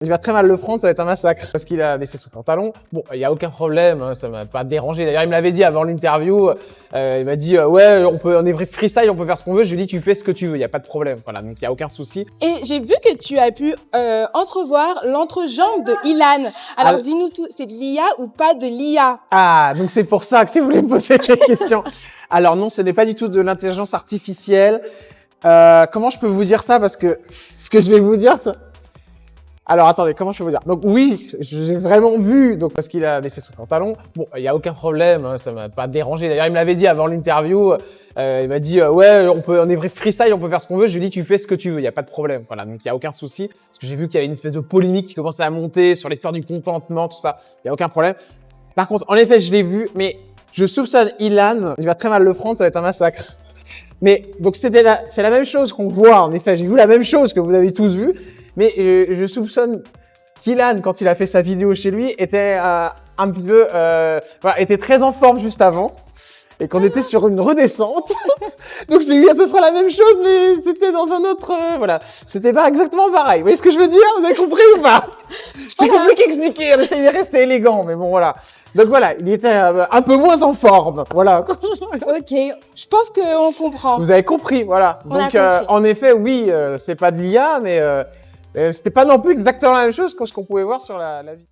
Il va très mal le prendre, ça va être un massacre. Parce qu'il a laissé son pantalon. Bon, il n'y a aucun problème, hein, ça m'a pas dérangé. D'ailleurs, il me l'avait dit avant l'interview. Il m'a dit, ouais, on est vrai freestyle, on peut faire ce qu'on veut. Je lui ai dit, tu fais ce que tu veux, il n'y a pas de problème. Voilà, donc il n'y a aucun souci. Et j'ai vu que tu as pu entrevoir l'entrejambe de Ilan. Alors dis-nous tout, c'est de l'IA ou pas de l'IA? Ah, donc c'est pour ça que tu voulais me poser cette question. Alors non, ce n'est pas du tout de l'intelligence artificielle. Comment je peux vous dire ça? Parce que ce que je vais vous dire... Alors attendez, comment je peux vous dire? Donc oui, j'ai vraiment vu, donc parce qu'il a laissé son pantalon. Bon, il n'y a aucun problème, hein, ça m'a pas dérangé. D'ailleurs, il me l'avait dit avant l'interview. Il m'a dit, ouais, on est vrai freestyle, on peut faire ce qu'on veut. Je lui ai dit, tu fais ce que tu veux, il n'y a pas de problème. Voilà, donc il n'y a aucun souci. Parce que j'ai vu qu'il y avait une espèce de polémique qui commençait à monter sur l'histoire du contentement, tout ça. Il n'y a aucun problème. Par contre, en effet, je l'ai vu, mais je soupçonne Ilan, il va très mal le prendre, ça va être un massacre. Mais donc c'est la même chose qu'on voit, en effet. J'ai vu la même chose que vous avez tous vu. Mais je soupçonne qu'Ilan, quand il a fait sa vidéo chez lui, était un petit peu, voilà, était très en forme juste avant, et qu'on était sur une redescente. Donc j'ai eu à peu près la même chose, mais c'était dans un autre, voilà, c'était pas exactement pareil. Vous voyez ce que je veux dire? Vous avez compris ou pas? C'est compliqué à expliquer. On essaye de rester élégant, mais bon voilà. Donc voilà, il était un peu moins en forme, voilà. Ok, je pense qu'on comprend. Vous avez compris, voilà. Donc en effet, oui, c'est pas de l'IA, mais c'était pas non plus exactement la même chose que ce qu'on pouvait voir sur la vidéo.